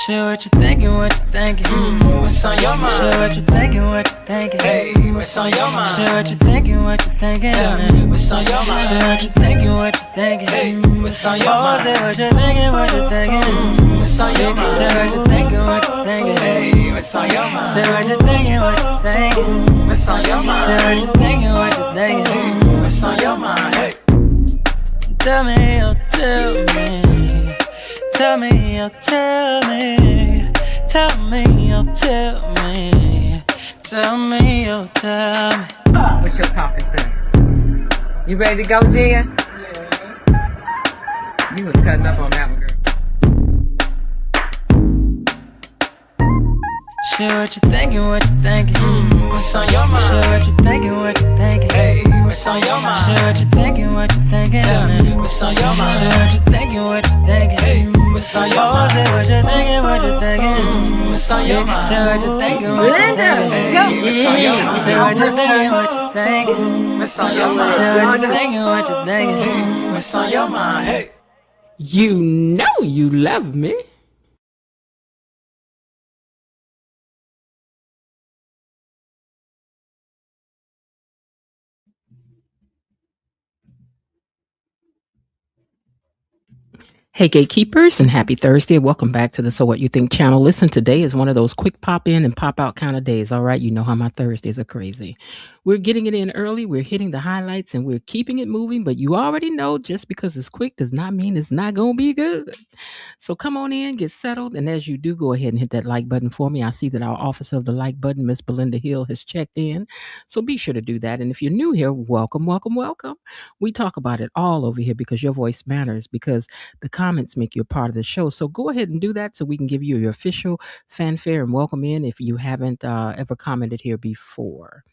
Shit, what you thinking, what you thinking? What's on your mind? Shit, what you thinking, what you thinking? Hey, what's on your mind? Shit, what you thinking, what you thinking? Tell me, what's on your mind? Shit, what you thinking, what you thinking? Hey, what's on your mind? Say what you thinking, what you thinking? What's on your mind? Say what you thinking, what you thinking? Hey, what's on your mind? Say what you thinking, what you thinking? What's on your mind? Say what you thinking, what you thinking? What's on your mind? Hey, Tell me, oh tell me. Tell me, oh tell me. Tell me, oh tell me. Tell me, oh tell me. What's your topic, sir? You ready to go, Jen? You was cutting up on that one, girl. Shit, what you thinking, what you thinking? what's on your mind? Shit, what you thinking, what you thinking? Hey, what's on your mind? Shit, what you thinking, what you thinking? Tell me, what's on your mind? Shit, what you thinking, what you thinking? Hey, what's on your mind? Say what you thinking, what you thinking? What's on your mind? Say what you thinking, what you thinking? Hey, what's on your mind? Say what you thinking, what you thinking? What's on your mind? Say what you thinking, what you thinking? What's on your mind? Hey. You know you love me. Hey, gatekeepers, and happy Thursday. Welcome back to the So What You Think channel. Listen, today is one of those quick pop in and pop out kind of days. All right. You know how my Thursdays are crazy. We're getting it in early. We're hitting the highlights and we're keeping it moving. But you already know just because it's quick does not mean it's not going to be good. So come on in, get settled. And as you do, go ahead and hit that like button for me. I see that our officer of the like button, Miss Belinda Hill, has checked in. So be sure to do that. And if you're new here, welcome, welcome, welcome. We talk about it all over here because your voice matters, because the comments make you a part of the show. So go ahead and do that so we can give you your official fanfare and welcome in if you haven't ever commented here before.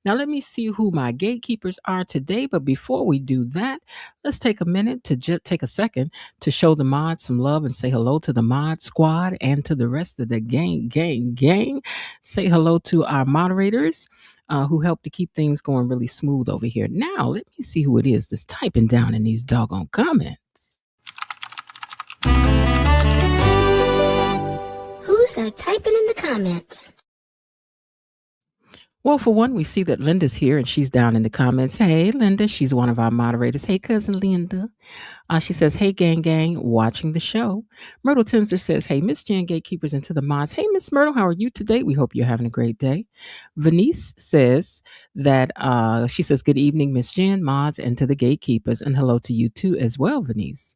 Now, let me see who my gatekeepers are today. But before we do that, let's take a minute to just take a second to show the mods some love and say hello to the mod squad and to the rest of the gang. Say hello to our moderators who help to keep things going really smooth over here. Now, let me see who it is that's typing down in these doggone comments. Who's that typing in the comments? Well, for one, we see that Linda's here and she's down in the comments. Hey, Linda, she's one of our moderators. Hey, cousin Linda. She says, hey, gang, watching the show. Myrtle Tinsler says, hey, Miss Jan, gatekeepers, and to the mods. Hey, Miss Myrtle, how are you today? We hope you're having a great day. Venice says that, she says, good evening, Miss Jan, mods, and to the gatekeepers. And hello to you too as well, Venice.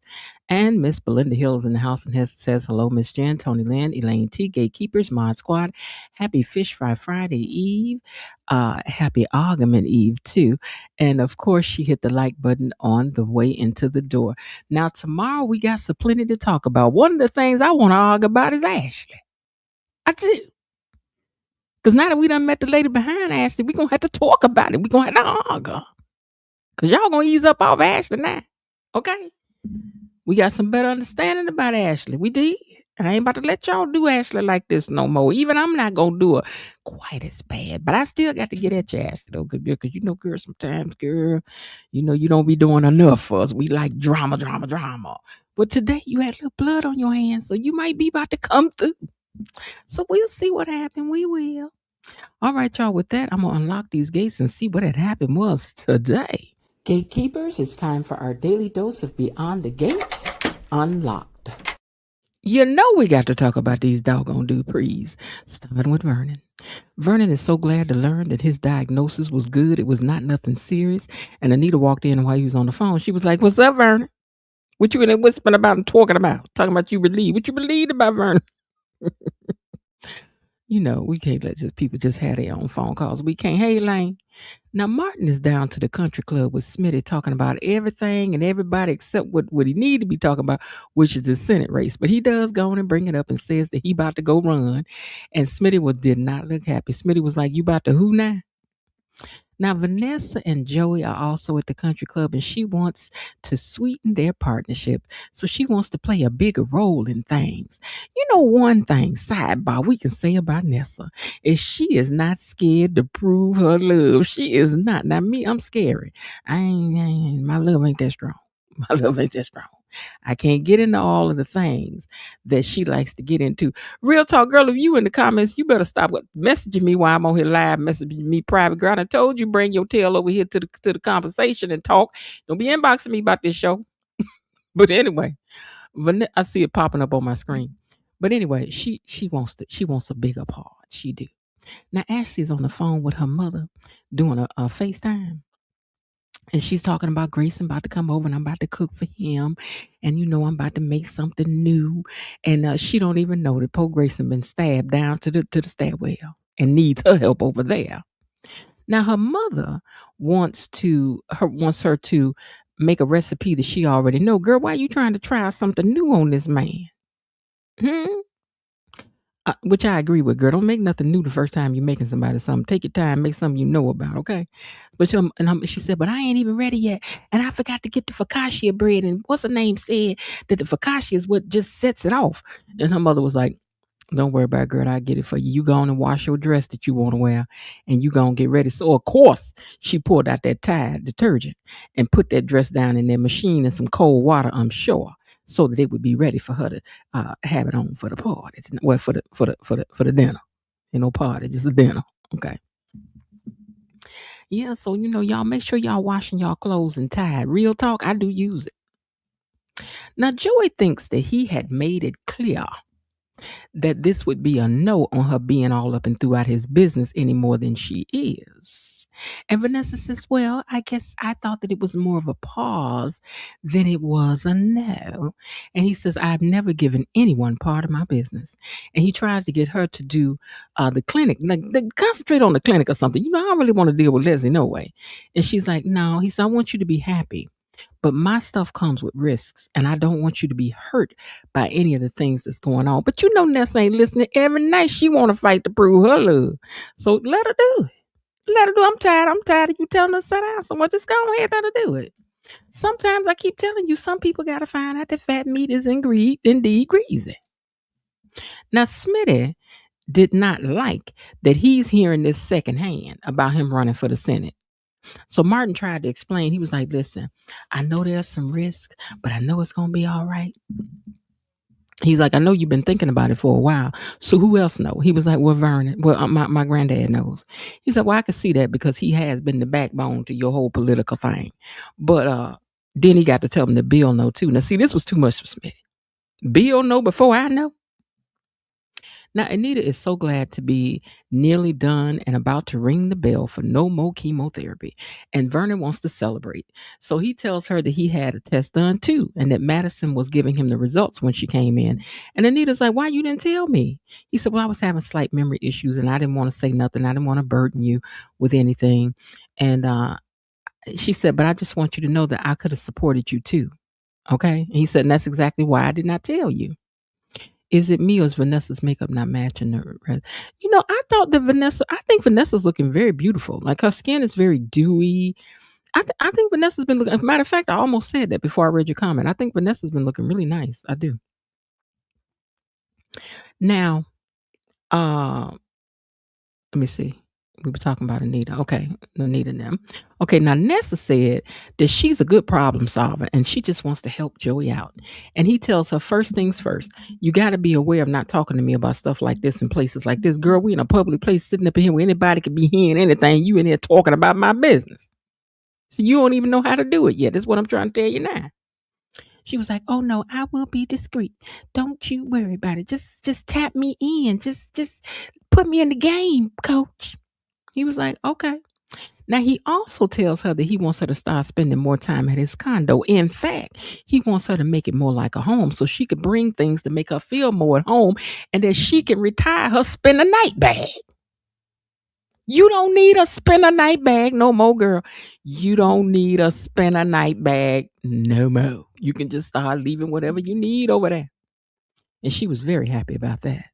And Miss Belinda Hill is in the house and says, hello, Miss Jan, Tony Lynn, Elaine T, gatekeepers, mod squad. Happy Fish Fry Friday Eve. Happy Argument Eve too. And of course, she hit the like button on the way into the door. Now, tomorrow we got some plenty to talk about. One of the things I want to argue about is Ashley. I do. Because now that we done met the lady behind Ashley, we're going to have to talk about it. We're going to have to argue. Because y'all going to ease up off Ashley now. Okay? We got some better understanding about Ashley. We did. And I ain't about to let y'all do Ashley like this no more. Even I'm not going to do her quite as bad. But I still got to get at you, Ashley, though. Because you know, girl, sometimes, girl, you know, you don't be doing enough for us. We like drama. But today you had a little blood on your hands, so you might be about to come through. So we'll see what happened. We will. All right, y'all. With that, I'm going to unlock these gates and see what had happened was today. Gatekeepers, it's time for our daily dose of Beyond the Gates Unlocked. You know we got to talk about these doggone Duprees, starting with Vernon. Vernon is so glad to learn that his diagnosis was good. It was not nothing serious. And Anita walked in while he was on the phone. She was like, what's up, Vernon? What you in there whispering about and talking about? Talking about you relieved. What you relieved about, Vernon? You know, we can't let just people just have their own phone calls. We can't. Hey, Elaine. Now, Martin is down to the country club with Smitty talking about everything and everybody except what he need to be talking about, which is the Senate race. But he does go on and bring it up and says that he about to go run. And Smitty did not look happy. Smitty was like, you about to who now? Now, Vanessa and Joey are also at the country club, and she wants to sweeten their partnership. So she wants to play a bigger role in things. You know, one thing, sidebar, we can say about Nessa is she is not scared to prove her love. She is not. Now, me, I'm scary. My love ain't that strong. My love ain't that strong. I can't get into all of the things that she likes to get into. Real talk, girl, if you in the comments, you better stop messaging me while I'm on here live, messaging me private. Girl, I told you bring your tail over here to the conversation and talk. Don't be inboxing me about this show. But anyway, I see it popping up on my screen. But anyway, she wants a bigger part. She do. Now Ashley's on the phone with her mother doing a FaceTime. And she's talking about Grayson about to come over and I'm about to cook for him. And I'm about to make something new. And she don't even know that poor Grayson been stabbed down to the stairwell and needs her help over there. Now her mother wants her to make a recipe that she already know. Girl, why are you trying to try something new on this man? Which I agree with, girl. Don't make nothing new the first time you're making somebody something. Take your time, make something you know about, okay? But she said, but I ain't even ready yet. And I forgot to get the focaccia bread. And what's her name said that the focaccia is what just sets it off. And her mother was like, don't worry about it, girl. I'll get it for you. You go on and wash your dress that you want to wear and you go and get ready. So, of course, she pulled out that Tide detergent and put that dress down in their machine in some cold water, I'm sure, so that it would be ready for her to have it on for the party. Well, for the dinner. Party, just a dinner. Okay. Yeah, so y'all make sure y'all washing y'all clothes in Tide. Real talk, I do use it. Now, Joey thinks that he had made it clear that this would be a no on her being all up and throughout his business any more than she is. And Vanessa says, well, I guess I thought that it was more of a pause than it was a no. And he says, I've never given anyone part of my business. And he tries to get her to do the clinic, concentrate on the clinic or something. I don't really want to deal with Leslie, no way. And she's like, no, he said, I want you to be happy. But my stuff comes with risks, and I don't want you to be hurt by any of the things that's going on. But Ness ain't listening. Every night she want to fight to prove her love. So let her do it. Let her do it. I'm tired of you telling her to sit down. So just go ahead and let her do it. Sometimes I keep telling you, some people got to find out that fat meat is indeed greasy. Now, Smitty did not like that he's hearing this secondhand about him running for the Senate. So Martin tried to explain. He was like, listen, I know there's some risk, but I know it's going to be all right. He's like, I know you've been thinking about it for a while. So who else know? He was like, well, Vernon, my granddad knows. He said, well, I can see that because he has been the backbone to your whole political thing. But then he got to tell him that Bill know too. Now, see, this was too much for Smith. Bill know before I know. Now, Anita is so glad to be nearly done and about to ring the bell for no more chemotherapy. And Vernon wants to celebrate. So he tells her that he had a test done too, and that Madison was giving him the results when she came in. And Anita's like, why you didn't tell me? He said, well, I was having slight memory issues and I didn't want to say nothing. I didn't want to burden you with anything. And she said, but I just want you to know that I could have supported you too. Okay. And he said, and that's exactly why I did not tell you. Is it me or is Vanessa's makeup not matching her? I think Vanessa's looking very beautiful. Like her skin is very dewy. I think Vanessa's been looking, as a matter of fact, I almost said that before I read your comment. I think Vanessa's been looking really nice. I do. Now, let me see. We were talking about Anita. Okay, Anita and them. Okay, now Nessa said that she's a good problem solver and she just wants to help Joey out. And he tells her, first things first, you got to be aware of not talking to me about stuff like this in places like this. Girl, we in a public place sitting up in here where anybody could be hearing anything. You in here talking about my business. So you don't even know how to do it yet. That's what I'm trying to tell you now. She was like, oh no, I will be discreet. Don't you worry about it. Just tap me in. Just put me in the game, coach. He was like, okay. Now, he also tells her that he wants her to start spending more time at his condo. In fact, he wants her to make it more like a home so she could bring things to make her feel more at home and that she can retire her spend a night bag. You don't need a spend a night bag no more, girl. You don't need a spend a night bag no more. You can just start leaving whatever you need over there. And she was very happy about that.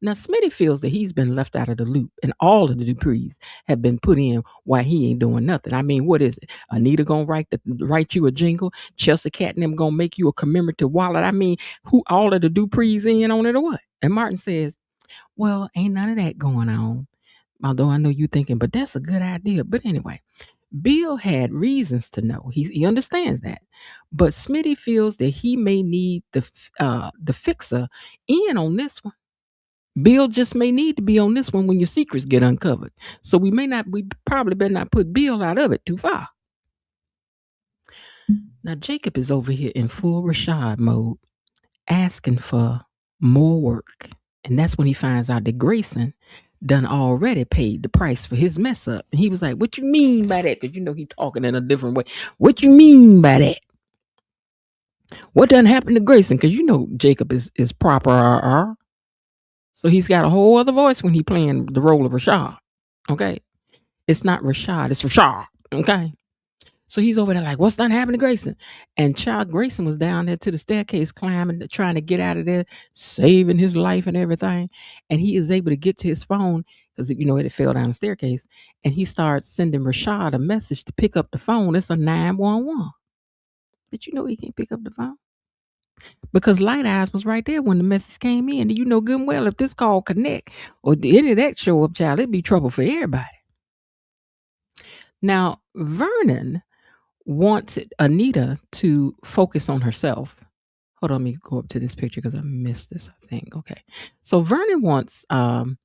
Now, Smitty feels that he's been left out of the loop and all of the Duprees have been put in while he ain't doing nothing. I mean, what is it? Anita gonna write you a jingle? Chelsea Cat and them gonna make you a commemorative wallet? I mean, who all of the Duprees in on it or what? And Martin says, well, ain't none of that going on. Although I know you thinking, but that's a good idea. But anyway, Bill had reasons to know. He understands that. But Smitty feels that he may need the fixer in on this one. Bill just may need to be on this one when your secrets get uncovered. So we probably better not put Bill out of it too far. Now Jacob is over here in full Rashad mode, asking for more work. And that's when he finds out that Grayson done already paid the price for his mess up. And he was like, what you mean by that? Because he talking in a different way. What you mean by that? What done happened to Grayson? Because Jacob is proper. So he's got a whole other voice when he playing the role of Rashad. Okay? It's not Rashad, it's Rashad. Okay? So he's over there like, what's done happened to Grayson? And child Grayson was down there to the staircase climbing, trying to get out of there, saving his life and everything. And he is able to get to his phone because, it fell down the staircase. And he starts sending Rashad a message to pick up the phone. It's a 911. But he can't pick up the phone. Because Light Eyes was right there when the message came in. And you know good and well if this call connect or any of that show up, child, it'd be trouble for everybody. Now, Vernon wanted Anita to focus on herself. Hold on, let me go up to this picture because I missed this, I think. Okay. So Vernon wants Anita.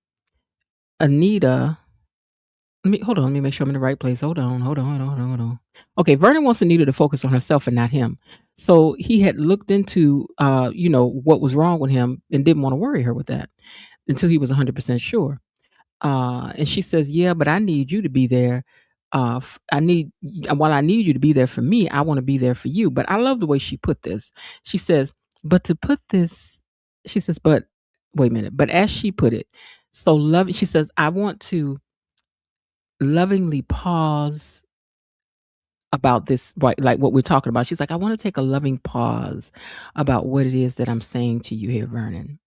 Let me make sure I'm in the right place. Hold on. Okay, Vernon wants Anita to focus on herself and not him. So he had looked into what was wrong with him and didn't want to worry her with that until he was 100% sure. And she says, yeah, but I need you to be there. While I need you to be there for me, I want to be there for you. But I love the way she put this. She says, but wait a minute. But as she put it, she says, I want to lovingly pause about this, like what we're talking about. She's like, I want to take a loving pause about what it is that I'm saying to you here, Vernon.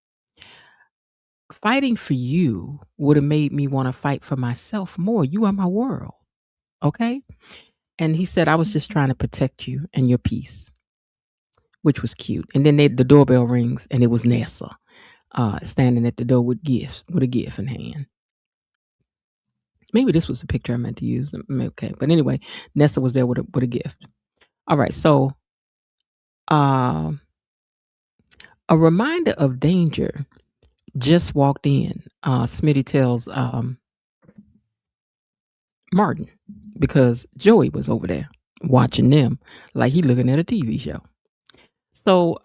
Fighting for you would have made me want to fight for myself more. You are my world. Okay? And he said, I was just trying to protect you and your peace, which was cute. And then the doorbell rings and it was Nessa standing at the door with a gift in hand. Maybe this was the picture I meant to use. Okay. But anyway, Nessa was there with a gift. All right. So a reminder of danger just walked in. Smitty tells Martin, because Joey was over there watching them like he looking at a TV show. So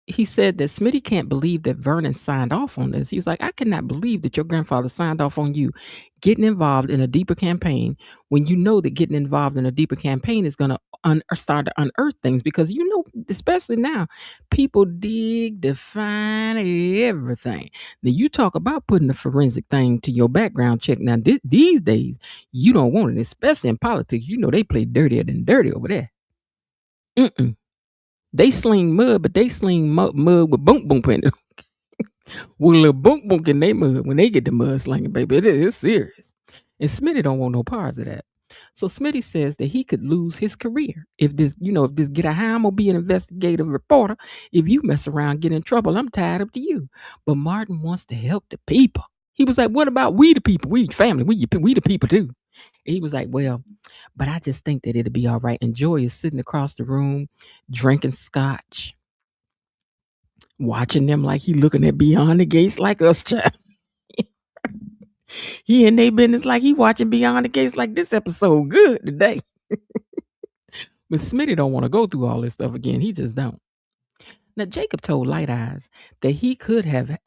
he said that Smitty can't believe that Vernon signed off on this. He's like, I cannot believe that your grandfather signed off on you getting involved in a deeper campaign when you know that getting involved in a deeper campaign is going to start to unearth things, because especially now, people dig, define everything. Now you talk about putting a forensic thing to your background check. Now these days, you don't want it, especially in politics. They play dirtier than dirty over there. They sling mud, but they sling mud with boom boom in it. With a little boom boom in their mud when they get the mud slinging, baby. It's serious. And Smitty don't want no parts of that. So Smitty says that he could lose his career if this get a ham or be an investigative reporter. If you mess around, get in trouble, I'm tied up to you. But Martin wants to help the people. He was like, what about we the people? We family, we the people too. And he was like, well, but I just think that it'll be all right. And Joy is sitting across the room, drinking scotch, watching them like he looking at Beyond the Gates like us, child. He in their business like he watching Beyond the Gates like this episode good today. But Smitty don't want to go through all this stuff again. He just don't. Now, Jacob told Light Eyes that he could have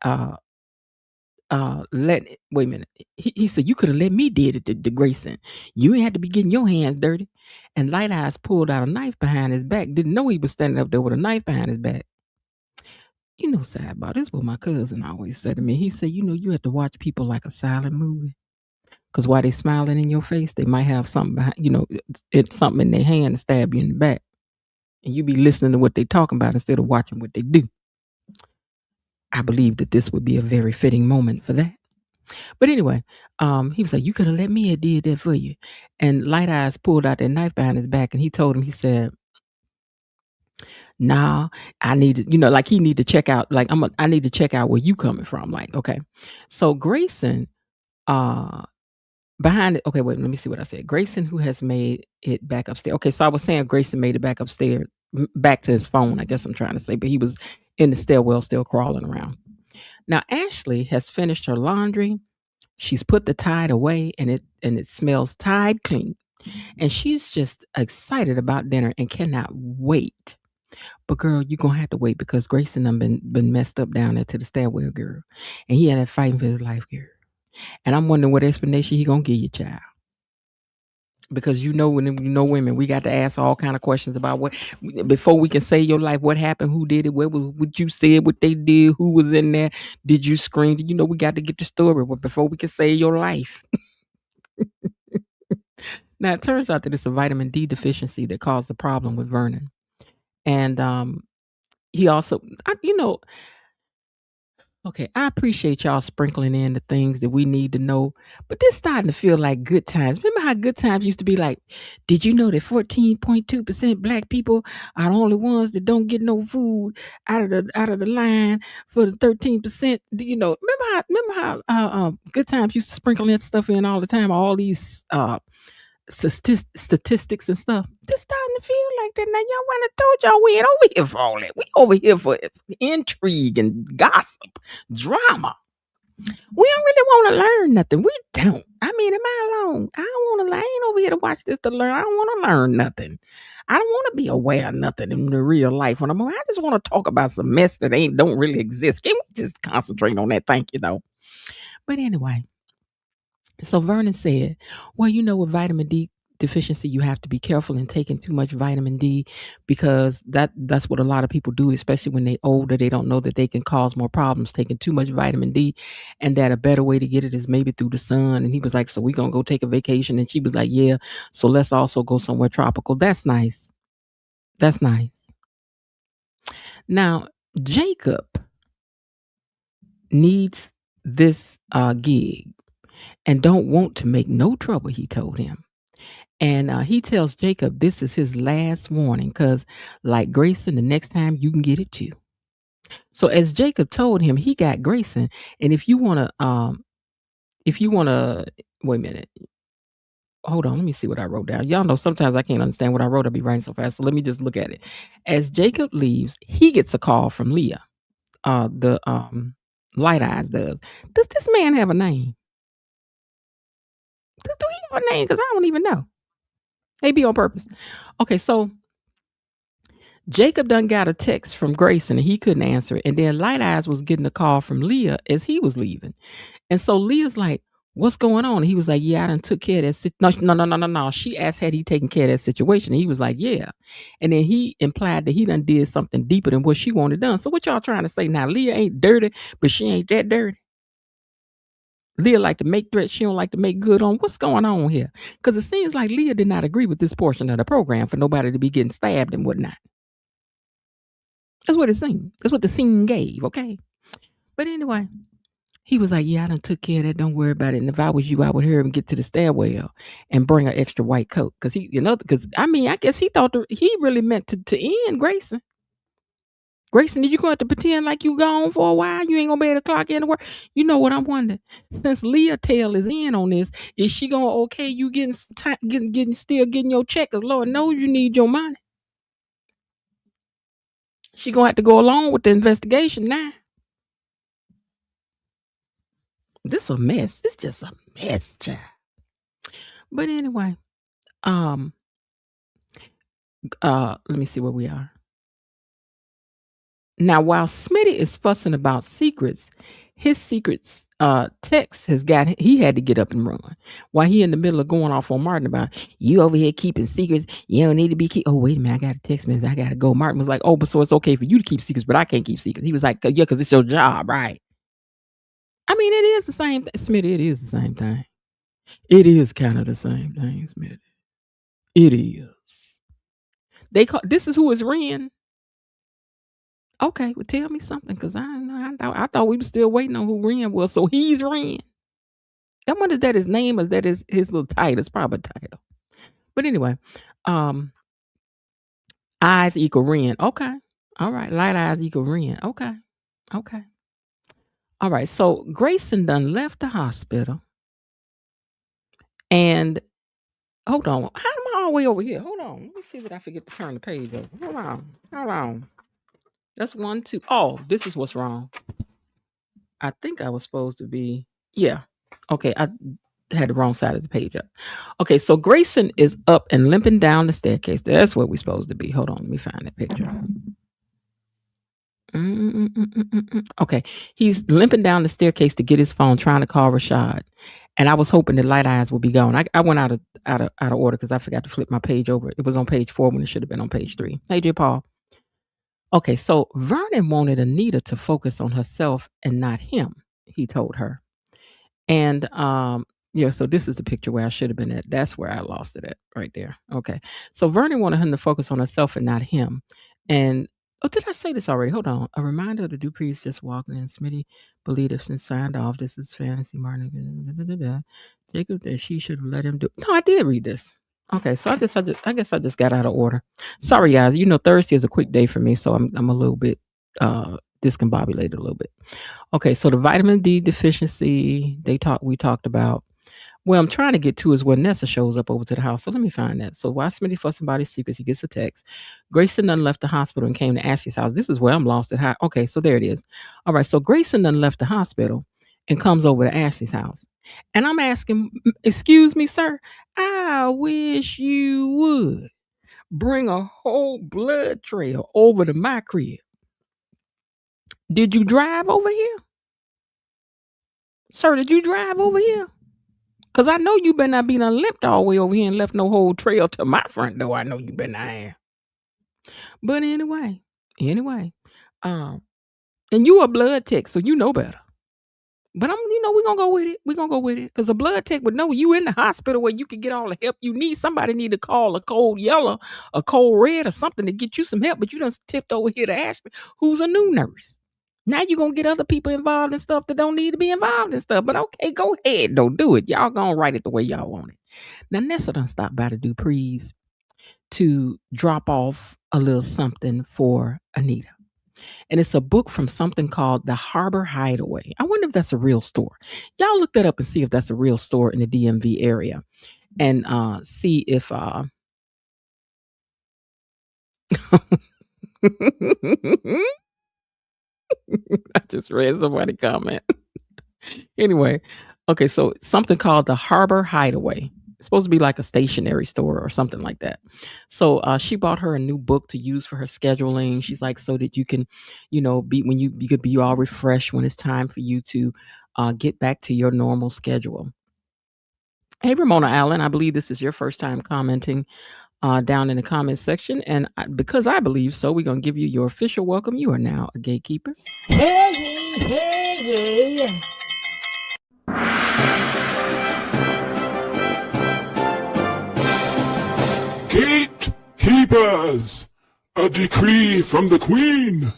wait a minute. He said, you could have let me did it to Grayson. You ain't had to be getting your hands dirty. And Light Eyes pulled out a knife behind his back. Didn't know he was standing up there with a knife behind his back. Sidebar, this is what my cousin always said to me. He said, you have to watch people like a silent movie. Because while they smiling in your face, they might have something behind, it's something in their hand to stab you in the back. And you be listening to what they talking about instead of watching what they do. I believe that this would be a very fitting moment for that. But anyway, he was like, you could have let me have did that for you. And Light Eyes pulled out that knife behind his back and he told him, he said, nah, I need to, like he need to check out, like I need to check out where you coming from. Like, okay. So Grayson behind it. Okay, wait, let me see what I said. Grayson, who has made it back upstairs. Okay, so I was saying Grayson made it back upstairs, back to his phone, I guess I'm trying to say, but he was in the stairwell still crawling around. Now, Ashley has finished her laundry. She's put the Tide away and it smells Tide clean. And she's just excited about dinner and cannot wait. But girl, you're gonna have to wait because Grayson done been messed up down there to the stairwell, girl. And he had that fighting for his life, girl. And I'm wondering what explanation he gonna give you, child. Because when you know women, we got to ask all kind of questions about what before we can say your life, what happened, who did it, what you said, what they did, who was in there, did you scream? We got to get the story before we can say your life. Now it turns out that it's a vitamin D deficiency that caused the problem with Vernon, and he also, okay, I appreciate y'all sprinkling in the things that we need to know, but this starting to feel like good times. Remember how good times used to be like, did you know that 14.2% black people are the only ones that don't get no food out of the line for the 13%? Remember how good times used to sprinkle in stuff in all the time, all these statistics and stuff. This starting to feel like that now. Y'all want to told y'all we ain't over here for all that. We over here for intrigue and gossip, drama. We don't really want to learn nothing. We don't. I mean, am I alone? I don't want to. I ain't over here to watch this to learn. I don't want to learn nothing. I don't want to be aware of nothing in the real life. I just want to talk about some mess that don't really exist. Can we just concentrate on that? Thank you, though. But anyway. So Vernon said, well, with vitamin D deficiency, you have to be careful in taking too much vitamin D because that's what a lot of people do, especially when they're older. They don't know that they can cause more problems taking too much vitamin D, and that a better way to get it is maybe through the sun. And he was like, so we're going to go take a vacation. And she was like, yeah, so let's also go somewhere tropical. That's nice. That's nice. Now, Jacob needs this gig and don't want to make no trouble, he told him. And he tells Jacob this is his last warning because, like Grayson, the next time you can get it too. So as Jacob told him, he got Grayson. And if you want to, wait a minute. Hold on, let me see what I wrote down. Y'all know sometimes I can't understand what I wrote. I'll be writing so fast. So let me just look at it. As Jacob leaves, he gets a call from Leah. The Light Eyes does. Does this man have a name? Do he have a name? Because I don't even know. Maybe on purpose. Okay, so Jacob done got a text from Grayson and he couldn't answer it. And then Light Eyes was getting a call from Leah as he was leaving. And so Leah's like, what's going on? And he was like, yeah, I done took care of that. No. She asked, had he taken care of that situation? And he was like, yeah. And then he implied that he done did something deeper than what she wanted done. So what y'all trying to say now? Leah ain't dirty, but she ain't that dirty. Leah like to make threats. She don't like to make good on. What's going on here? Because it seems like Leah did not agree with this portion of the program for nobody to be getting stabbed and whatnot. That's what it seemed. That's what the scene gave, okay? But anyway, he was like, yeah, I done took care of that. Don't worry about it. And if I was you, I would hurry and get to the stairwell and bring an extra white coat. Because I guess he thought he really meant to end Grayson. Grayson, did you go have to pretend like you gone for a while? You ain't gonna be able to clock in to work? You know what I'm wondering? Since Leah Tail is in on this, is she gonna okay you still getting your check? Because Lord knows you need your money. She gonna have to go along with the investigation now. This a mess. It's just a mess, child. But anyway, let me see where we are. Now, while Smitty is fussing about secrets, his secrets text he had to get up and run. While he in the middle of going off on Martin about, you over here keeping secrets, you don't need to be oh, wait a minute, I got a text message, I gotta go. Martin was like, oh, but so it's okay for you to keep secrets, but I can't keep secrets. He was like, yeah, because it's your job, right? I mean, it is the same thing. Smitty, it is the same thing. It is kind of the same thing, Smitty. It is. This is who is Ren. Okay, well, tell me something, because I thought we were still waiting on who Ren was. So he's Ren. I wonder if that his name or is that his little title. It's probably a title. But anyway, eyes equal Ren. Okay. All right. Light eyes equal Ren. Okay. All right. So Grayson done left the hospital. And hold on. How am I all the way over here? Hold on. Let me see that I forget to turn the page over. Hold on. Hold on. That's 1, 2. Oh, this is what's wrong. I think I was supposed to be. Yeah. Okay. I had the wrong side of the page up. Okay. So Grayson is up and limping down the staircase. That's where we're supposed to be. Hold on. Let me find that picture. Okay. He's limping down the staircase to get his phone, trying to call Rashad. And I was hoping that Light Eyes would be gone. I went out of order because I forgot to flip my page over. It was on page 4 when it should have been on page 3. Hey, J. Paul. Okay, so Vernon wanted Anita to focus on herself and not him, he told her. And yeah, so this is the picture where I should have been at. That's where I lost it at, right there. Okay. So Vernon wanted him to focus on herself and not him. And oh, did I say this already? Hold on. A reminder of the Duprees just walking in. Smitty believed if since signed off. This is fantasy. Martin. Jacob that she should have let him do. No, I did read this. Okay, so I guess I just got out of order. Sorry, guys. You know, Thursday is a quick day for me, so I'm a little bit discombobulated a little bit. Okay, so the vitamin D deficiency we talked about. Well, I'm trying to get to is when Nessa shows up over to the house. So let me find that. So while Smitty fussing about his secrets, he gets a text. Grayson done left the hospital and came to Ashley's house. This is where I'm lost at how. Okay, so there it is. All right, so Grayson done left the hospital and comes over to Ashley's house. And I'm asking, excuse me, sir, I wish you would bring a whole blood trail over to my crib. Did you drive over here? Sir, did you drive over here? Because I know you better not be done limped all the way over here and left no whole trail to my front door. I know you better not have. But anyway, and you a blood tech, so you know better. But we're gonna go with it. We're gonna go with it. Because a blood tech would know you in the hospital where you can get all the help you need. Somebody need to call a cold yellow, a cold red, or something to get you some help. But you done tipped over here to Ashley, who's a new nurse. Now you're going to get other people involved in stuff that don't need to be involved in stuff. But okay, go ahead. Don't do it. Y'all going to write it the way y'all want it. Now, Nessa done stopped by the Duprees to drop off a little something for Anita. And it's a book from something called The Harbor Hideaway. I wonder if that's a real store. Y'all look that up and see if that's a real store in the DMV area. And see if... I just read somebody comment. Anyway, okay, so something called the Harbor Hideaway. It's supposed to be like a stationery store or something like that. So she bought her a new book to use for her scheduling. She's like, so that you can, be when you could be all refreshed when it's time for you to get back to your normal schedule. Hey, Ramona Allen, I believe this is your first time commenting down in the comment section. And because I believe so, we're going to give you your official welcome. You are now a gatekeeper. Hey. Gatekeepers, a decree from the Queen.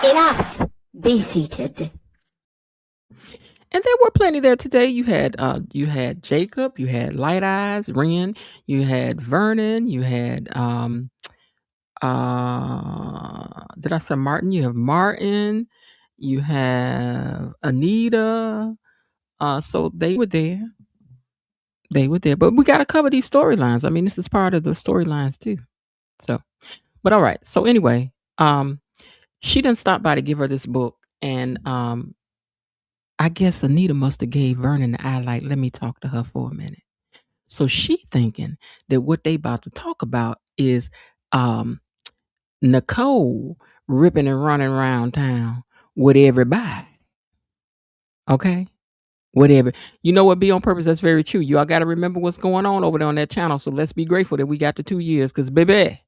Enough. Be seated. And there were plenty there today. You had Jacob, you had Light Eyes, Ren, you had Vernon, you had did I say Martin? You have Martin, you have Anita. So they were there. But we gotta cover these storylines. I mean, this is part of the storylines too. So, but all right. So anyway, she didn't stop by to give her this book, and I guess Anita must have gave Vernon the eye like, let me talk to her for a minute. So she thinking that what they about to talk about is Nicole ripping and running around town with everybody. Okay? Whatever. You know what, be on purpose, that's very true. You all got to remember what's going on over there on that channel. So let's be grateful that we got the 2 years, because baby,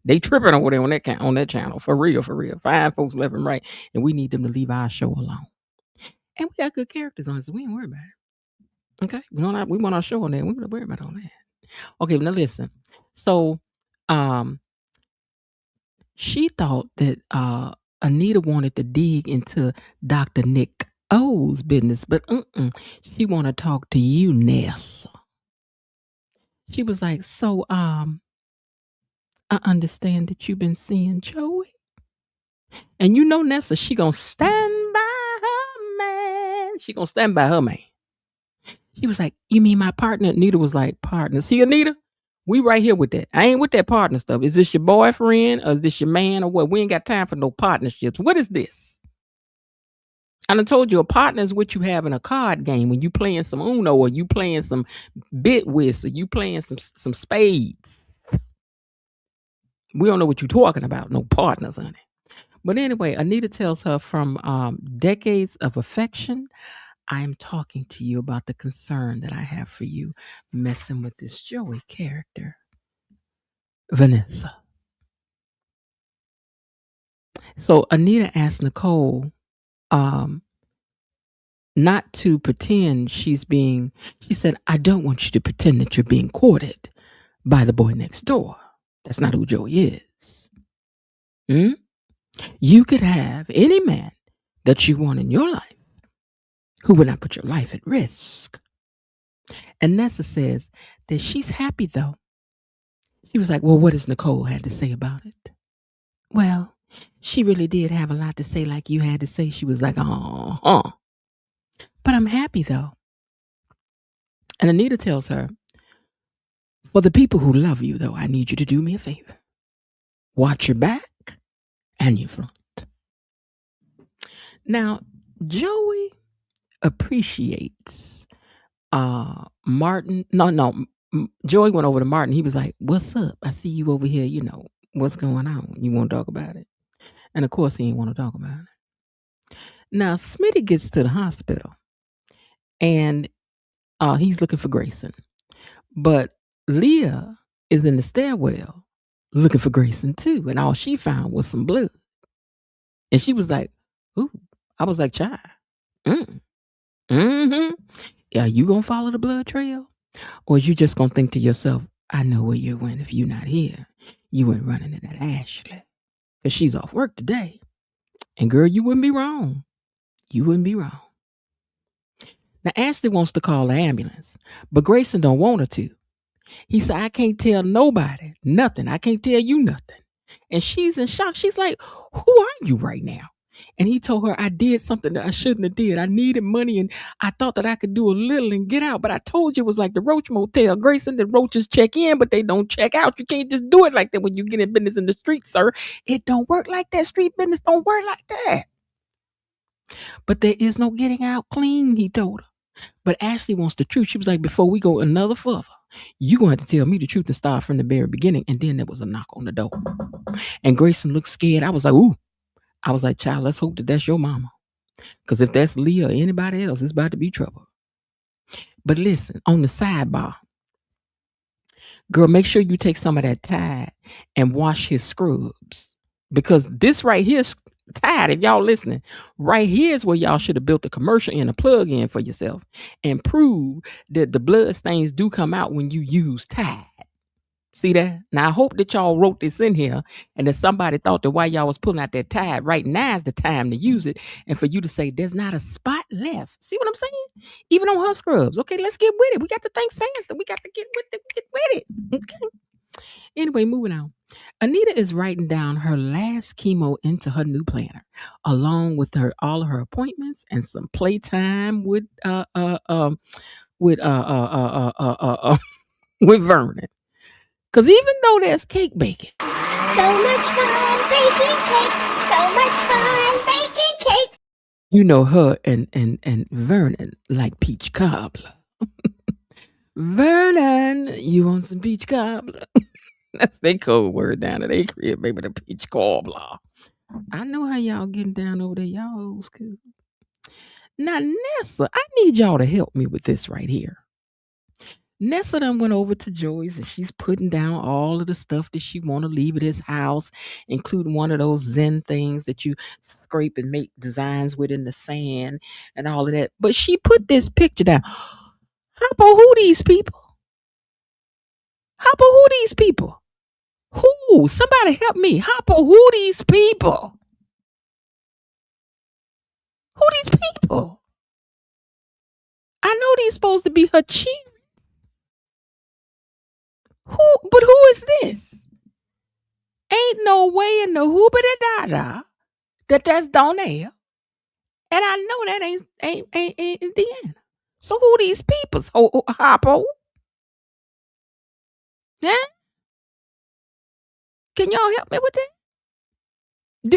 they tripping over there on that channel. For real. Fine folks left and right. And we need them to leave our show alone. And we got good characters on it, so we ain't worried about it. Okay? We want our show on there. We don't worry about all that. Okay, now listen. So she thought that Anita wanted to dig into Dr. Nick O's business, but she want to talk to you, Nessa. She was like, so I understand that you've been seeing Joey. And Nessa, she gonna stand by her man. She gonna stand by her man. She was like, you mean my partner? Nita was like, partner. See, Anita, we right here with that. I ain't with that partner stuff. Is this your boyfriend or is this your man or what? We ain't got time for no partnerships. What is this? I done told you a partner is what you have in a card game when you playing some Uno or you playing some bit whist or you playing some spades. We don't know what you're talking about. No partners, honey. But anyway, Anita tells her from decades of affection, I'm talking to you about the concern that I have for you messing with this Joey character, Vanessa. So Anita asked Nicole not to pretend she said, I don't want you to pretend that you're being courted by the boy next door. That's not who Joey is. You could have any man that you want in your life who would not put your life at risk. And Nessa says that she's happy though. She was like, well, what does Nicole had to say about it? Well, she really did have a lot to say like you had to say. She was like, but I'm happy though. And Anita tells her, for the people who love you though, I need you to do me a favor. Watch your back and your front. Now, Joey appreciates Martin. Joey went over to Martin. He was like, what's up? I see you over here. You know, what's going on? You want to talk about it? And of course, he didn't want to talk about it. Now, Smitty gets to the hospital and he's looking for Grayson. But Leah is in the stairwell looking for Grayson too. And all she found was some blood. And she was like, ooh. I was like, child. Yeah, you gonna follow the blood trail? Or is you just gonna think to yourself, I know where you went if you're not here. You went running in that Ashley. Because she's off work today. And girl, you wouldn't be wrong. You wouldn't be wrong. Now, Ashley wants to call the ambulance, but Grayson don't want her to. He said, I can't tell nobody nothing. I can't tell you nothing. And she's in shock. She's like, who are you right now? And he told her, I did something that I shouldn't have did. I needed money and I thought that I could do a little and get out. But I told you it was like the Roach Motel. Grayson, the roaches check in, but they don't check out. You can't just do it like that when you get in business in the street, sir. It don't work like that. Street business don't work like that. But there is no getting out clean, he told her. But Ashley wants the truth. She was like, before we go another further, you're going to have to tell me the truth and start from the very beginning. And then there was a knock on the door. And Grayson looked scared. I was like, ooh. I was like, child, let's hope that that's your mama. Because if that's Leah or anybody else, it's about to be trouble. But listen, on the sidebar, girl, make sure you take some of that Tide and wash his scrubs. Because this right here, Tide, if y'all listening, right here is where y'all should have built a commercial and a plug-in for yourself and prove that the blood stains do come out when you use Tide. See that? Now, I hope that y'all wrote this in here and that somebody thought that while y'all was pulling out that Tide, right now is the time to use it and for you to say, there's not a spot left. See what I'm saying? Even on her scrubs. Okay, let's get with it. We got to think faster. We got to get with it. Okay. Anyway, moving on. Anita is writing down her last chemo into her new planner, along with all of her appointments and some playtime with Vernon. Because even though there's cake baking. So much fun baking cakes. So much fun baking cakes. You know her and Vernon like peach cobbler. Vernon, you want some peach cobbler? That's their code word down at their crib, baby, the peach cobbler. I know how y'all getting down over there, y'all old school. Now, Nessa, I need y'all to help me with this right here. Nessa done went over to Joey's and she's putting down all of the stuff that she want to leave at his house, including one of those Zen things that you scrape and make designs with in the sand and all of that. But she put this picture down. Hoppo, who these people? Hoppo, who these people? Who? Somebody help me. Hoppo, who these people? Who these people? I know these supposed to be her chief. But who is this? Ain't no way in the hoobity dada that's Donnell. And I know that ain't Deanna. So who these peoples? Hoppo? Yeah? Can y'all help me with that?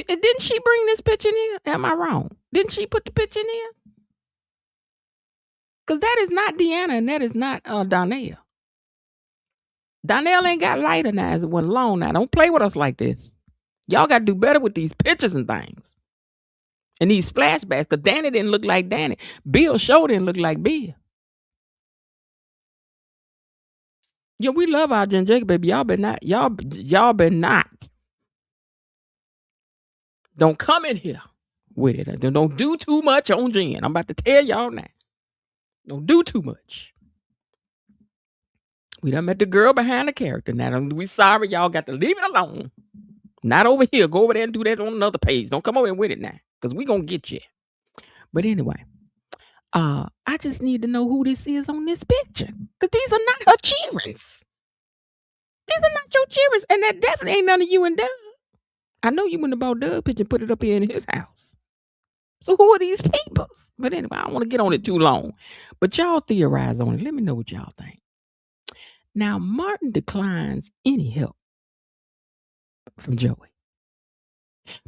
Didn't she bring this picture in here? Am I wrong? Didn't she put the picture in here? Because that is not Deanna and that is not Donnell. Donnell ain't got lighter now as it went along now. Don't play with us like this. Y'all got to do better with these pictures and things. And these flashbacks. Because Danny didn't look like Danny. Bill sure didn't look like Bill. Yeah, we love our Jen Jacob, baby. Y'all been not. Don't come in here with it. Don't do too much on Jen. I'm about to tell y'all now. Don't do too much. We done met the girl behind the character. Now, we sorry y'all got to leave it alone. Not over here. Go over there and do that on another page. Don't come over with it now. Because we going to get you. But anyway, I just need to know who this is on this picture. Because these are not her cheerings. These are not your cheerings. And that definitely ain't none of you and Doug. I know you went about Doug picture and put it up here in his house. So who are these people? But anyway, I don't want to get on it too long. But y'all theorize on it. Let me know what y'all think. Now, Martin declines any help from Joey.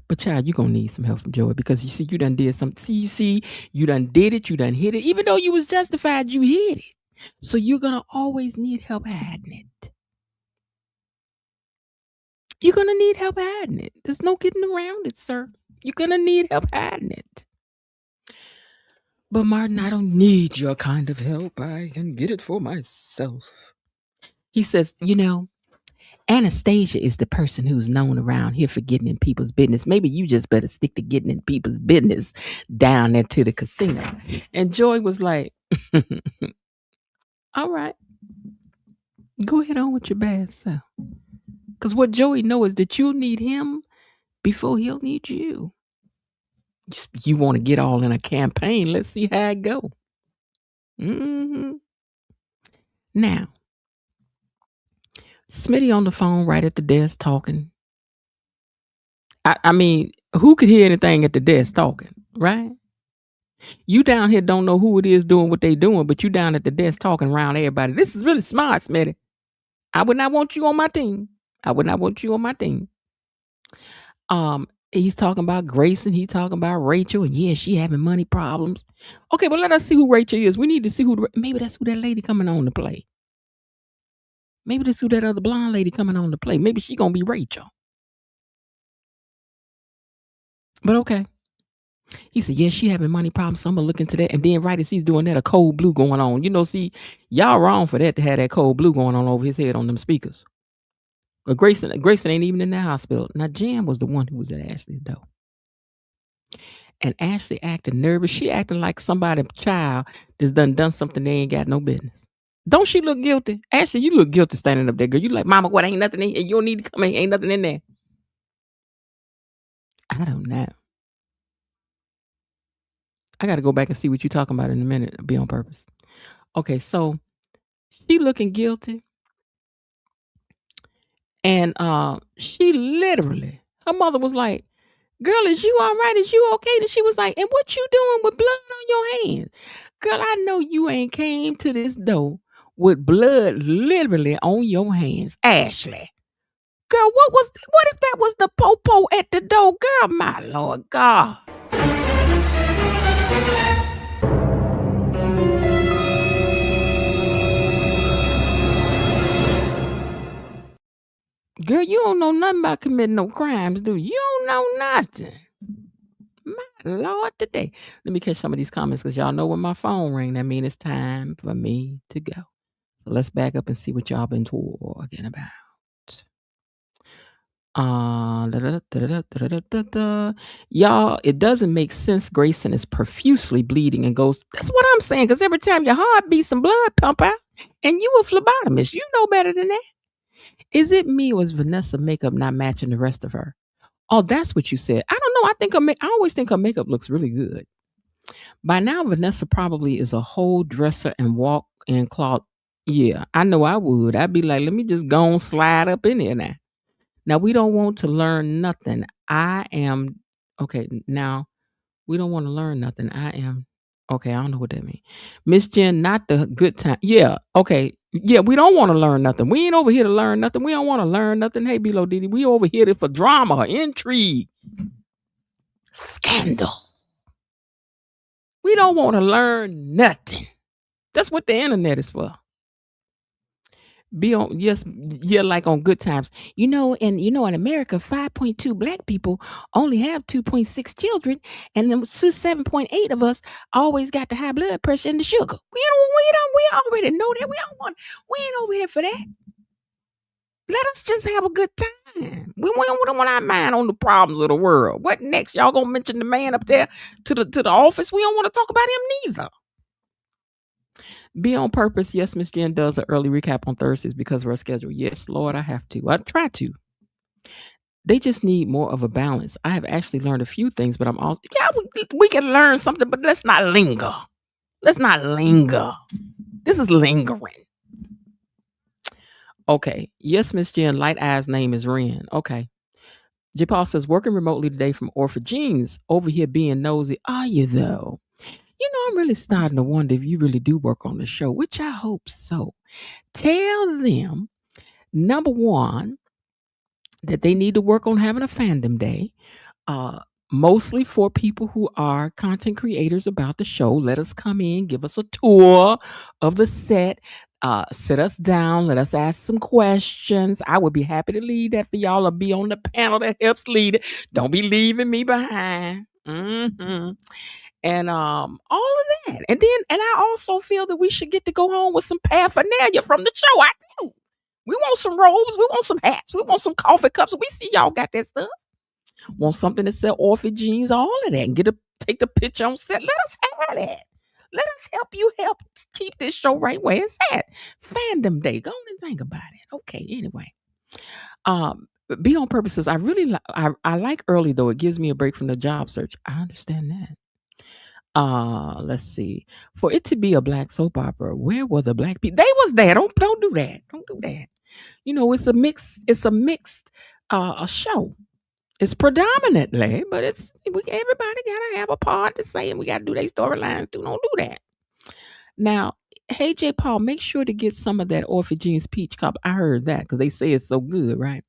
But child, you're going to need some help from Joey because you see, you done did something. See, you done did it. You done hit it. Even though you was justified, you hit it. So you're going to always need help hiding it. You're going to need help hiding it. There's no getting around it, sir. You're going to need help hiding it. But Martin, I don't need your kind of help. I can get it for myself. He says, Anastasia is the person who's known around here for getting in people's business. Maybe you just better stick to getting in people's business down there to the casino. And Joy was like, all right, go ahead on with your bad self. Because what Joey knows is that you'll need him before he'll need you. You want to get all in a campaign. Let's see how it go. Mm-hmm. Now, Smitty on the phone right at the desk talking. I mean, who could hear anything at the desk talking, right? You down here don't know who it is doing what they doing, but you down at the desk talking around everybody. This is really smart, Smitty. I would not want you on my team. He's talking about Grayson. He's talking about Rachel. And yeah, she having money problems. Okay, but let us see who Rachel is. We need to see maybe that's who that lady coming on to play. Maybe that's who that other blonde lady coming on to play. Maybe she gonna be Rachel. But okay. He said, yeah, she having money problems, so I'm going to look into that. And then right as he's doing that, a cold blue going on. See, y'all wrong for that to have that cold blue going on over his head on them speakers. But Grayson ain't even in the hospital. Now, Jan was the one who was at Ashley's door. And Ashley acted nervous. She acting like somebody's child that's done something they ain't got no business. Don't she look guilty? Ashley, you look guilty standing up there, girl. You like, mama, what, ain't nothing in here? You don't need to come in. Ain't nothing in there. I don't know. I got to go back and see what you're talking about in a minute. Be on purpose. Okay, so she looking guilty. And she literally, her mother was like, girl, is you all right? Is you okay? And she was like, and what you doing with blood on your hands? Girl, I know you ain't came to this door with blood literally on your hands. Ashley. Girl, what if that was the popo at the door? Girl, my Lord God. Girl, you don't know nothing about committing no crimes, do you? You don't know nothing. My Lord, today. Let me catch some of these comments because y'all know when my phone ring, that means it's time for me to go. So let's back up and see what y'all been talking about. Y'all, it doesn't make sense. Grayson is profusely bleeding and goes, that's what I'm saying, because every time your heart beats, some blood pump out, and you a phlebotomist. You know better than that. Is it me or is Vanessa makeup not matching the rest of her? Oh, that's what you said. I don't know. I always think her makeup looks really good. By now, Vanessa probably is a whole dresser and walk in cloth. Yeah, I know I would. I'd be like, let me just go and slide up in here now. Now, we don't want to learn nothing. Okay, now We don't want to learn nothing. I am. Okay, I don't know what that means. Miss Jen, not the good time. Yeah, okay. Yeah, we don't want to learn nothing. We ain't over here to learn nothing. We don't want to learn nothing. Hey, Below Diddy, we over here for drama, intrigue, scandal. We don't want to learn nothing. That's what the internet is for. Be on, yes, yeah, like on Good Times. In America, 5.2 black people only have 2.6 children, and then 7.8 of us always got the high blood pressure and the sugar. We already know that. We ain't over here for that. Let us just have a good time. We don't want our mind on the problems of the world. What next? Y'all gonna mention the man up there to the office? We don't want to talk about him neither. Be on purpose. Yes, Miss Jen does an early recap on Thursdays because of her schedule. Yes, Lord, I have to. I try to. They just need more of a balance. I have actually learned a few things, but I'm also, we can learn something, but let's not linger. Let's not linger. This is lingering. Okay. Yes, Miss Jen, Light Eye's name is Ren. Okay. J. Paul says, working remotely today from Orpha Jeans, over here being nosy. Are you, though? I'm really starting to wonder if you really do work on the show, which I hope so. Tell them, number one, that they need to work on having a fandom day, mostly for people who are content creators about the show. Let us come in, give us a tour of the set, sit us down, let us ask some questions. I would be happy to lead that for y'all, or be on the panel that helps lead it. Don't be leaving me behind. And all of that. And I also feel that we should get to go home with some paraphernalia from the show. I do. We want some robes. We want some hats. We want some coffee cups. We see y'all got that stuff. Want something to sell Orpha Jeans, all of that. And take the picture on set. Let us have that. Let us help keep this show right where it's at. Fandom Day. Go on and think about it. Okay, anyway. Be on purposes. I really I like early, though. It gives me a break from the job search. I understand that. Let's see. For it to be a black soap opera, where were the black people? They was there. Don't do that. Don't do that. It's a mixed show. It's predominantly, but everybody gotta have a part to say, and we gotta do their storylines too. Don't do that. Now, hey J. Paul, make sure to get some of that Orpha Jeans peach cup. I heard that because they say it's so good, right?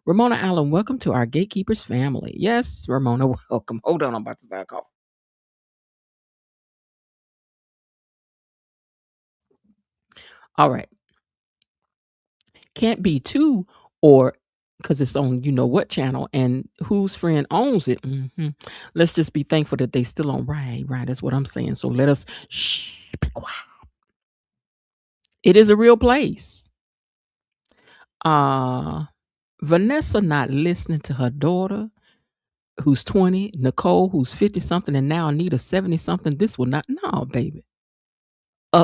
Ramona Allen, welcome to our Gatekeepers family. Yes, Ramona, welcome. Hold on, I'm about to start coughing. All right. Can't be two, or because it's on what channel and whose friend owns it. Let's just be thankful that they still on. Right. That's what I'm saying. So let us be quiet. It is a real place. Vanessa not listening to her daughter, who's 20, Nicole, who's 50 something, and now Anita 70 something. This will not. No, baby.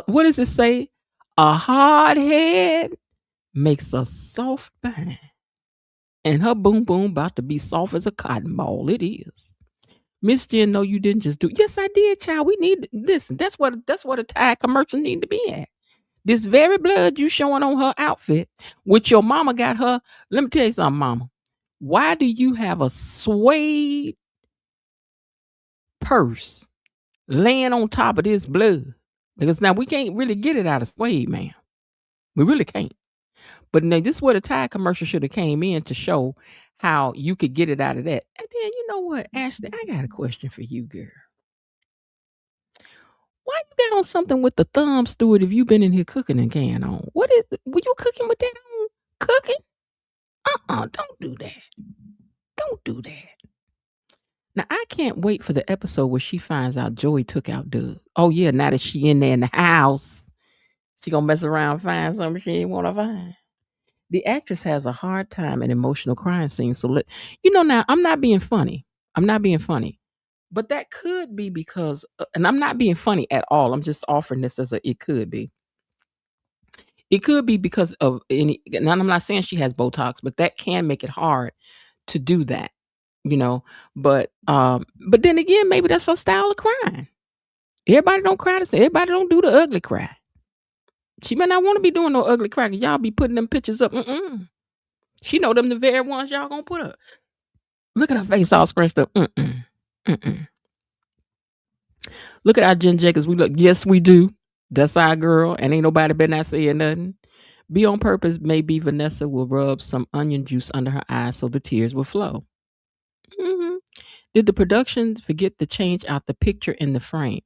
What does it say? A hard head makes a soft behind. And her boom boom about to be soft as a cotton ball. It is. Miss Jen, no, you didn't just do. Yes, I did, child. We need this. That's what a Tide commercial need to be at. This very blood you showing on her outfit, which your mama got her. Let me tell you something, mama. Why do you have a suede purse laying on top of this blood? Because now we can't really get it out of suede, man. We really can't. But now this is where the Tide commercial should have came in to show how you could get it out of that. And then you know what, Ashley, I got a question for you, girl. Why you got on something with the thumb, Stewart, if you been in here cooking and can on? Were you cooking with that on? Cooking? Don't do that. Don't do that. Now, I can't wait for the episode where she finds out Joey took out Doug. Oh, yeah, now that she in there in the house, she gonna mess around and find something she ain't want to find. The actress has a hard time in emotional crying scenes. So now I'm not being funny. But that could be because, and I'm not being funny at all. I'm just offering this as it could be. It could be because of any, and I'm not saying she has Botox, but that can make it hard to do that, but then again, maybe that's her style of crying. Everybody don't cry the same. Everybody don't do the ugly cry. She may not want to be doing no ugly cry. Y'all be putting them pictures up. She know them the very ones y'all gonna put up. Look at her face all scratched up. Look at our Jen Jacobs. We look, yes, we do. That's our girl, and ain't nobody been not saying nothing. Be on purpose. Maybe Vanessa will rub some onion juice under her eyes so the tears will flow. Mhm. Did the production forget to change out the picture in the frame?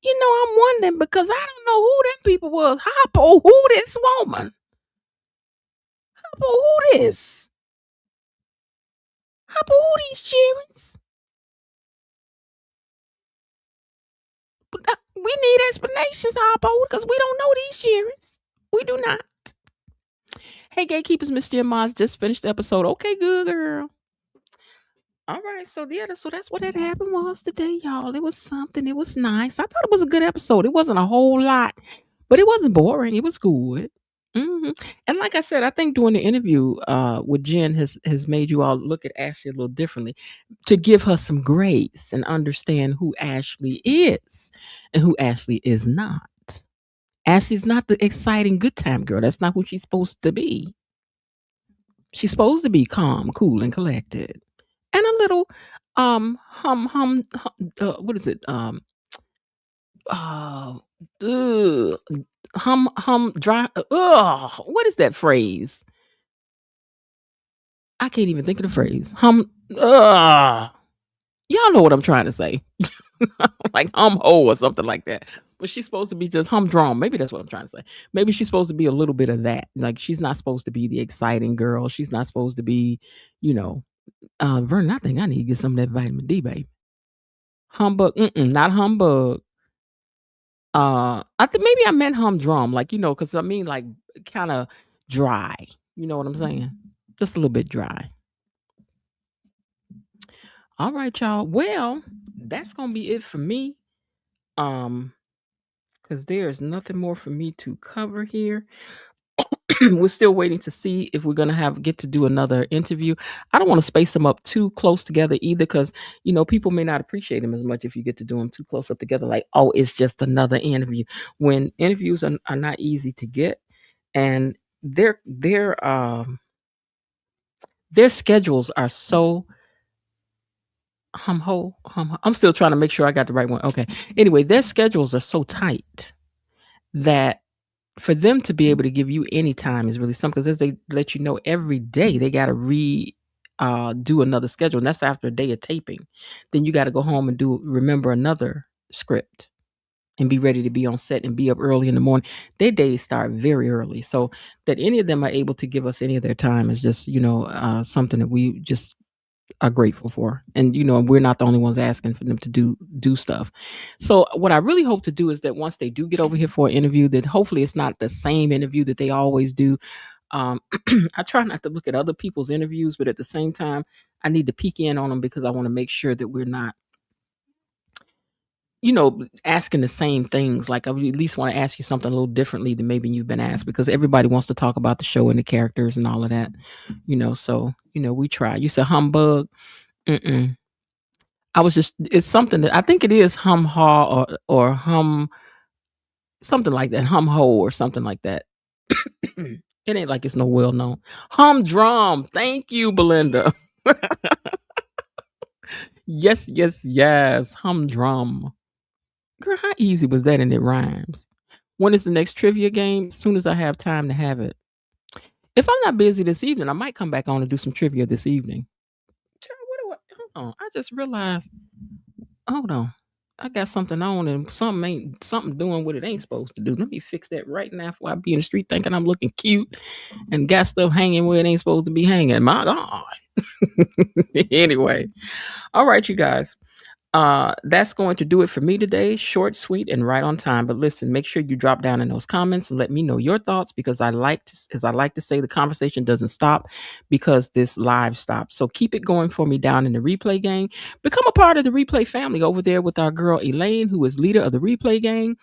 I'm wondering because I don't know who them people was. Hoppo, who this woman? Hoppo, who this? Hoppo, who these cheerings? We need explanations, Hoppo, because we don't know these cheerings. We do not. Hey, gatekeepers, Miss Jim Moss just finished the episode. Okay, good girl. All right, so that's what had happened was today, y'all. It was something. It was nice. I thought it was a good episode. It wasn't a whole lot, but it wasn't boring. It was good. And like I said, I think doing the interview with Jen has made you all look at Ashley a little differently, to give her some grace and understand who Ashley is and who Ashley is not. Ashley's not the exciting good time girl. That's not who she's supposed to be. She's supposed to be calm, cool, and collected, and a little what is it? Uh, ugh, dry. What is that phrase? I can't even think of the phrase. Y'all know what I'm trying to say. Like hum ho or something like that. But she's supposed to be just humdrum. Maybe that's what I'm trying to say. Maybe she's supposed to be a little bit of that. Like she's not supposed to be the exciting girl. She's not supposed to be, Vernon, I think I need to get some of that vitamin D, baby. Humbug, not humbug. I think maybe I meant humdrum, like because I mean like kind of dry. You know what I'm saying? Just a little bit dry. All right, y'all. Well, that's gonna be it for me. Because there is nothing more for me to cover here. We're still waiting to see if we're gonna get to do another interview. I don't want to space them up too close together either, because people may not appreciate them as much if you get to do them too close up together. Like, oh, it's just another interview. When interviews are not easy to get, and their schedules are so I'm still trying to make sure I got the right one. Okay. Anyway, their schedules are so tight that for them to be able to give you any time is really something, because as they let you know every day, they got to do another schedule, and that's after a day of taping. Then you got to go home and remember another script and be ready to be on set and be up early in the morning. Their days start very early, so that any of them are able to give us any of their time is just something that we just are grateful for. And we're not the only ones asking for them to do stuff. So what I really hope to do is that once they do get over here for an interview, that hopefully it's not the same interview that they always do. I try not to look at other people's interviews, but at the same time, I need to peek in on them because I want to make sure that we're not asking the same things. Like I would at least want to ask you something a little differently than maybe you've been asked, because everybody wants to talk about the show and the characters and all of that. So we try. You said humbug. Mm-mm. It's something that I think it is hum ha or hum, something like that, hum ho or something like that. It ain't like it's no well known. Humdrum. Thank you, Belinda. Yes. Humdrum. Girl, how easy was that? And it rhymes. When is the next trivia game? As soon as I have time to have it. If I'm not busy this evening, I might come back on and do some trivia this evening. Hold on. I just realized. Hold on. I got something on and something doing what it ain't supposed to do. Let me fix that right now before I be in the street thinking I'm looking cute and got stuff hanging where it ain't supposed to be hanging. My God. Anyway. All right, you guys. That's going to do it for me today. Short, sweet, and right on time. But listen, make sure you drop down in those comments and let me know your thoughts, because as I like to say, the conversation doesn't stop because this live stops. So keep it going for me down in the replay gang. Become a part of the replay family over there with our girl Elaine, who is leader of the replay gang.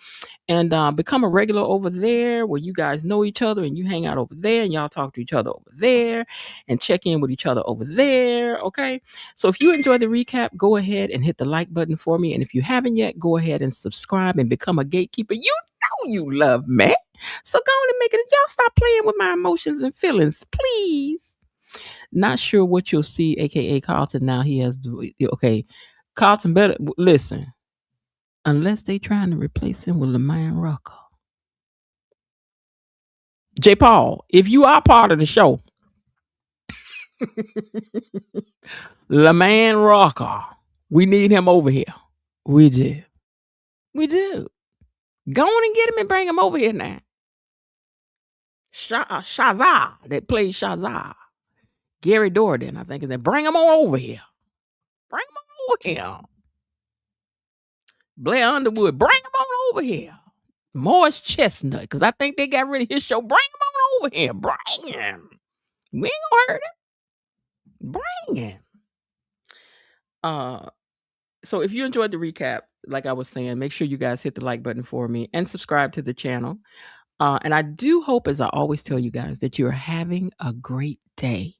And become a regular over there where you guys know each other and you hang out over there and y'all talk to each other over there and check in with each other over there. Okay. So if you enjoy the recap, go ahead and hit the like button for me. And if you haven't yet, go ahead and subscribe and become a gatekeeper. You know you love me. So go on and make it. Y'all stop playing with my emotions and feelings, please. Not sure what you'll see, aka Carlton. Now he has okay. Carlton better listen. Unless they trying to replace him with LeMan Rucker. J. Paul, if you are part of the show, LeMan Rucker, we need him over here. We do. We do. Go on and get him and bring him over here now. Shazar, that plays Shazar. Gary Dordan, I think, is that. Bring him on over here. Bring him on over here. Blair Underwood, bring him on over here. Morris Chestnut, because I think they got rid of his show. Bring him on over here. Bring him. We ain't gonna hurt him. Bring him. So if you enjoyed the recap, like I was saying, make sure you guys hit the like button for me and subscribe to the channel. And I do hope, as I always tell you guys, that you're having a great day.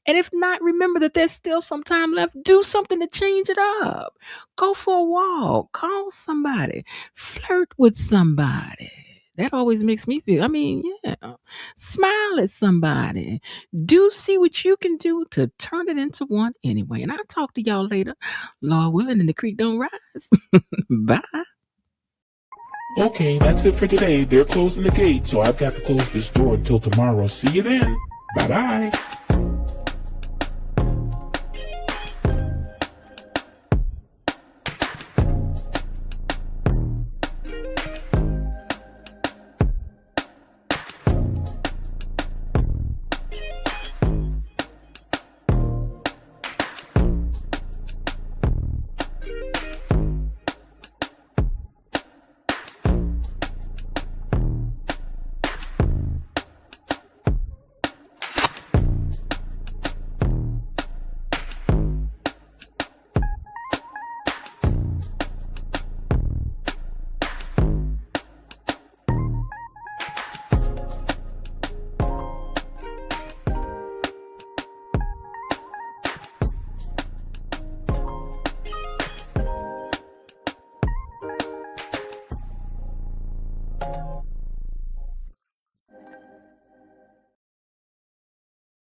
And if not, remember that there's still some time left. Do something to change it up. Go for a walk. Call somebody. Flirt with somebody. That always makes me feel, smile at somebody. Do see what you can do to turn it into one anyway. And I'll talk to y'all later. Lord willing, and the creek don't rise. Bye. Okay, that's it for today. They're closing the gate, so I've got to close this door until tomorrow. See you then. Bye-bye.